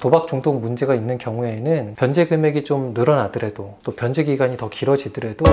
도박 중독 문제가 있는 경우에는 변제 금액이 좀 늘어나더라도 또 변제 기간이 더 길어지더라도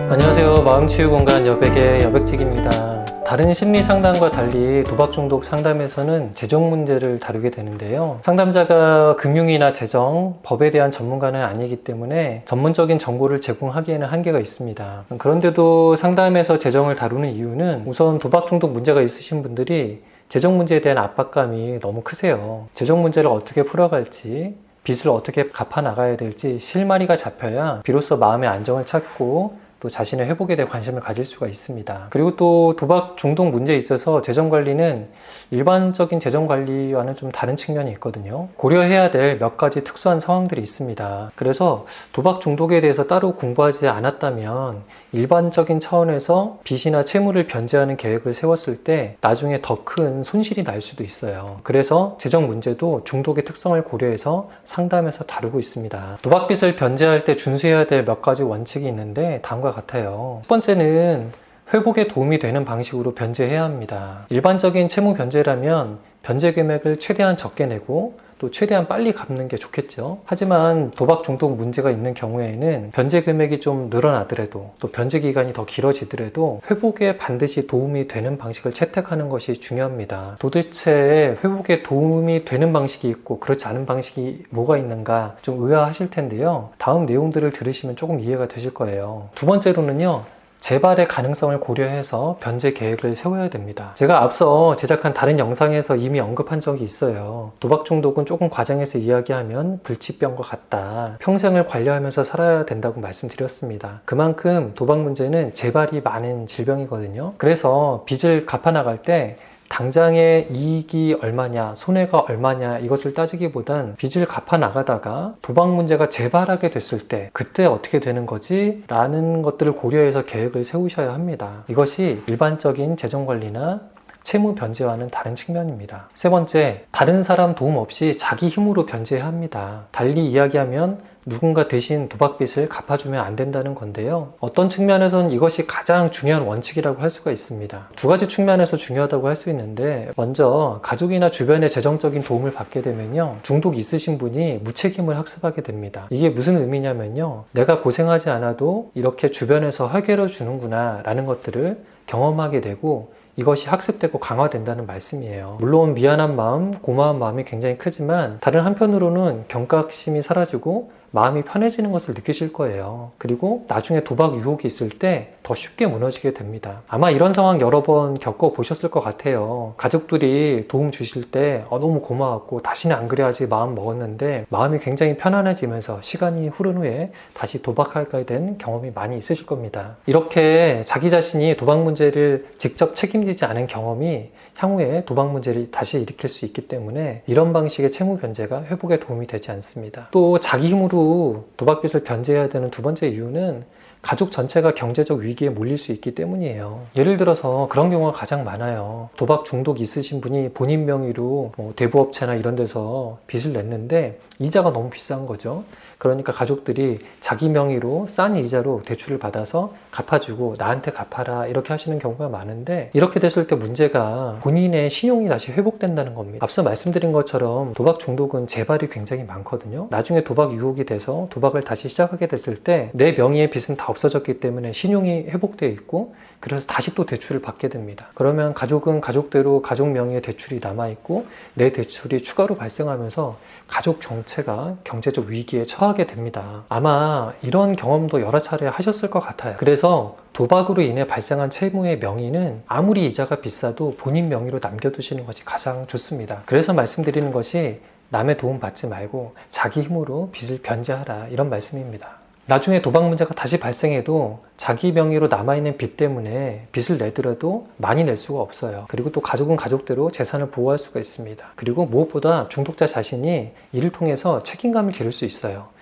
안녕하세요. 마음치유공간 여백의 여백직입니다. 다른 심리 상담과 달리 도박 중독 상담에서는 재정 문제를 다루게 되는데요. 상담자가 금융이나 재정, 법에 대한 전문가는 아니기 때문에 전문적인 정보를 제공하기에는 한계가 있습니다. 그런데도 상담에서 재정을 다루는 이유는 우선 도박 중독 문제가 있으신 분들이 재정 문제에 대한 압박감이 너무 크세요. 재정 문제를 어떻게 풀어갈지, 빚을 어떻게 갚아 나가야 될지 실마리가 잡혀야 비로소 마음의 안정을 찾고 또 자신의 회복에 대해 관심을 가질 수가 있습니다. 그리고 또 도박 중독 문제에 있어서 재정관리는 일반적인 재정관리와는 좀 다른 측면이 있거든요. 고려해야 될 몇 가지 특수한 상황들이 있습니다. 그래서 도박 중독에 대해서 따로 공부하지 않았다면 일반적인 차원에서 빚이나 채무를 변제하는 계획을 세웠을 때 나중에 더 큰 손실이 날 수도 있어요. 그래서 재정 문제도 중독의 특성을 고려해서 상담에서 다루고 있습니다. 도박빚을 변제할 때 준수해야 될 몇 가지 원칙이 있는데 다음과 같아요. 첫 번째는 회복에 도움이 되는 방식으로 변제해야 합니다. 일반적인 채무 변제라면 변제 금액을 최대한 적게 내고 또 최대한 빨리 갚는 게 좋겠죠. 하지만 도박 중독 문제가 있는 경우에는 변제 금액이 좀 늘어나더라도 또 변제 기간이 더 길어지더라도 회복에 반드시 도움이 되는 방식을 채택하는 것이 중요합니다. 도대체 회복에 도움이 되는 방식이 있고 그렇지 않은 방식이 뭐가 있는가 좀 의아하실 텐데요. 다음 내용들을 들으시면 조금 이해가 되실 거예요. 두 번째로는요. 재발의 가능성을 고려해서 변제 계획을 세워야 됩니다. 제가 앞서 제작한 다른 영상에서 이미 언급한 적이 있어요. 도박 중독은 조금 과장해서 이야기하면 불치병과 같다. 평생을 관리하면서 살아야 된다고 말씀드렸습니다. 그만큼 도박 문제는 재발이 많은 질병이거든요. 그래서 빚을 갚아 나갈 때 당장의 이익이 얼마냐, 손해가 얼마냐 이것을 따지기보단 빚을 갚아 나가다가 도박 문제가 재발하게 됐을 때 그때 어떻게 되는 거지? 라는 것들을 고려해서 계획을 세우셔야 합니다. 이것이 일반적인 재정관리나 채무 변제와는 다른 측면입니다. 세 번째, 다른 사람 도움 없이 자기 힘으로 변제해야 합니다. 달리 이야기하면 누군가 대신 도박빚을 갚아주면 안 된다는 건데요. 어떤 측면에서는 이것이 가장 중요한 원칙이라고 할 수가 있습니다. 두 가지 측면에서 중요하다고 할 수 있는데 먼저 가족이나 주변의 재정적인 도움을 받게 되면요. 중독이 있으신 분이 무책임을 학습하게 됩니다. 이게 무슨 의미냐면요. 내가 고생하지 않아도 이렇게 주변에서 해결해 주는구나 라는 것들을 경험하게 되고 이것이 학습되고 강화된다는 말씀이에요. 물론 미안한 마음, 고마운 마음이 굉장히 크지만 다른 한편으로는 경각심이 사라지고 마음이 편해지는 것을 느끼실 거예요. 그리고 나중에 도박 유혹이 있을 때 더 쉽게 무너지게 됩니다. 아마 이런 상황 여러 번 겪어보셨을 것 같아요. 가족들이 도움 주실 때 너무 고마웠고 다시는 안 그래야지 마음 먹었는데 마음이 굉장히 편안해지면서 시간이 흐른 후에 다시 도박하게 된 경험이 많이 있으실 겁니다. 이렇게 자기 자신이 도박 문제를 직접 책임지지 않은 경험이 향후에 도박 문제를 다시 일으킬 수 있기 때문에 이런 방식의 채무 변제가 회복에 도움이 되지 않습니다. 또 자기 힘으로 도박빚을 변제해야 되는 두 번째 이유는 가족 전체가 경제적 위기에 몰릴 수 있기 때문이에요. 예를 들어서 그런 경우가 가장 많아요. 도박 중독 있으신 분이 본인 명의로 대부업체나 이런 데서 빚을 냈는데 이자가 너무 비싼 거죠. 그러니까 가족들이 자기 명의로 싼 이자로 대출을 받아서 갚아주고 나한테 갚아라 이렇게 하시는 경우가 많은데 이렇게 됐을 때 문제가 본인의 신용이 다시 회복된다는 겁니다. 앞서 말씀드린 것처럼 도박 중독은 재발이 굉장히 많거든요. 나중에 도박 유혹이 돼서 도박을 다시 시작하게 됐을 때 내 명의의 빚은 다 없어졌기 때문에 신용이 회복되어 있고 그래서 다시 또 대출을 받게 됩니다. 그러면 가족은 가족대로 가족 명의의 대출이 남아있고 내 대출이 추가로 발생하면서 가족 전체가 경제적 위기에 처하게 됩니다. 아마 이런 경험도 여러 차례 하셨을 것 같아요. 그래서 도박으로 인해 발생한 채무의 명의는 아무리 이자가 비싸도 본인 명의로 남겨두시는 것이 가장 좋습니다. 그래서 말씀드리는 것이 남의 도움 받지 말고 자기 힘으로 빚을 변제하라 이런 말씀입니다. 나중에 도박 문제가 다시 발생해도 자기 명의로 남아있는 빚 때문에 빚을 내더라도 많이 낼 수가 없어요. 그리고 또 가족은 가족대로 재산을 보호할 수가 있습니다. 그리고 무엇보다 중독자 자신이 이를 통해서 책임감을 기를 수 있어요.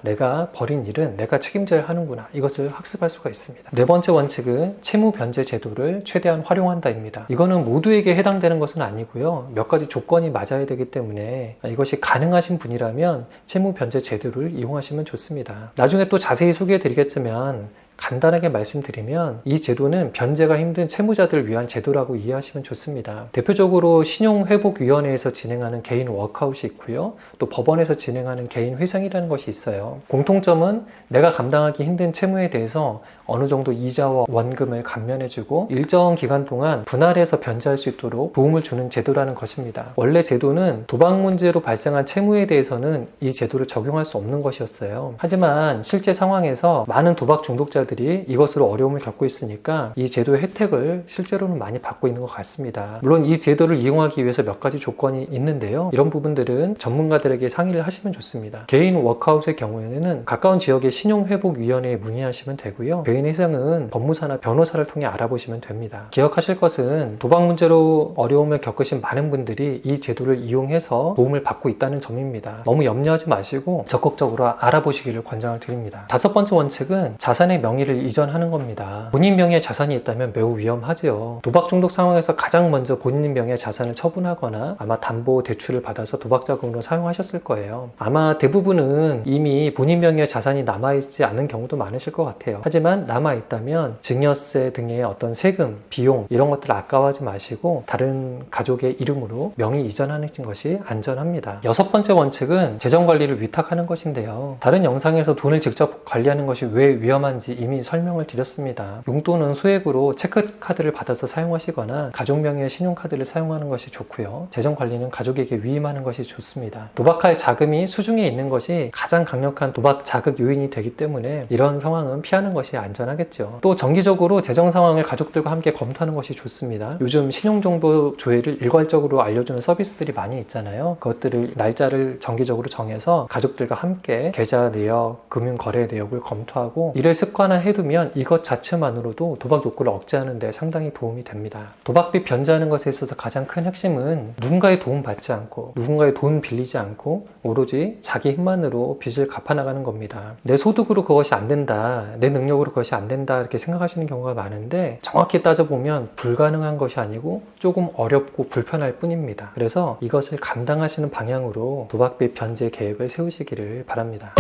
내가 벌인 일은 내가 책임져야 하는구나. 이것을 학습할 수가 있습니다. 네 번째 원칙은 채무 변제 제도를 최대한 활용한다입니다. 이거는 모두에게 해당되는 것은 아니고요. 몇 가지 조건이 맞아야 되기 때문에 이것이 가능하신 분이라면 채무 변제 제도를 이용하시면 좋습니다. 나중에 또 자세히 소개해 드리겠지만 간단하게 말씀드리면 이 제도는 변제가 힘든 채무자들을 위한 제도라고 이해하시면 좋습니다. 대표적으로 신용회복위원회에서 진행하는 개인 워크아웃이 있고요. 또 법원에서 진행하는 개인 회상이라는 것이 있어요. 공통점은 내가 감당하기 힘든 채무에 대해서 어느 정도 이자와 원금을 감면해주고 일정 기간 동안 분할해서 변제할 수 있도록 도움을 주는 제도라는 것입니다. 원래 제도는 도박 문제로 발생한 채무에 대해서는 이 제도를 적용할 수 없는 것이었어요. 하지만 실제 상황에서 많은 도박 중독자들이 이것으로 어려움을 겪고 있으니까 이 제도의 혜택을 실제로는 많이 받고 있는 것 같습니다. 물론 이 제도를 이용하기 위해서 몇 가지 조건이 있는데요. 이런 부분들은 전문가들에게 상의를 하시면 좋습니다. 개인 워크아웃의 경우에는 가까운 지역의 신용회복위원회에 문의하시면 되고요. 개인 회상은 법무사나 변호사를 통해 알아보시면 됩니다. 기억하실 것은 도박 문제로 어려움을 겪으신 많은 분들이 이 제도를 이용해서 도움을 받고 있다는 점입니다. 너무 염려하지 마시고 적극적으로 알아보시기를 권장을 드립니다. 다섯 번째 원칙은 자산의 명의를 이전하는 겁니다. 본인 명의의 자산이 있다면 매우 위험하죠. 도박 중독 상황에서 가장 먼저 본인 명의의 자산을 처분하거나 아마 담보 대출을 받아서 도박 자금으로 사용하셨을 거예요. 아마 대부분은 이미 본인 명의의 자산이 남아있지 않은 경우도 많으실 것 같아요. 하지만 남아있다면 증여세 등의 어떤 세금, 비용 이런 것들 아까워하지 마시고 다른 가족의 이름으로 명의 이전하는 것이 안전합니다. 여섯 번째 원칙은 재정관리를 위탁하는 것인데요. 다른 영상에서 돈을 직접 관리하는 것이 왜 위험한지 이미 설명을 드렸습니다. 용돈은 소액으로 체크카드를 받아서 사용하시거나 가족 명의의 신용카드를 사용하는 것이 좋고요. 재정관리는 가족에게 위임하는 것이 좋습니다. 도박할 자금이 수중에 있는 것이 가장 강력한 도박 자극 요인이 되기 때문에 이런 상황은 피하는 것이 안전하겠죠. 또 정기적으로 재정 상황을 가족들과 함께 검토하는 것이 좋습니다. 요즘 신용정보 조회를 일괄적으로 알려주는 서비스들이 많이 있잖아요. 그것들을 날짜를 정기적으로 정해서 가족들과 함께 계좌 내역, 금융거래 내역을 검토하고 이를 습관화해두면 이것 자체만으로도 도박 욕구를 억제하는 데 상당히 도움이 됩니다. 도박비 변제하는 것에 있어서 가장 큰 핵심은 누군가의 도움 받지 않고 누군가의 돈 빌리지 않고 오로지 자기 힘만으로 빚을 갚아나가는 겁니다. 내 소득으로 그것이 안 된다, 내 능력으로 그것이 안 된다 이렇게 생각하시는 경우가 많은데 정확히 따져보면 불가능한 것이 아니고 조금 어렵고 불편할 뿐입니다. 그래서 이것을 감당하시는 방향으로 도박비 변제 계획을 세우시기를 바랍니다.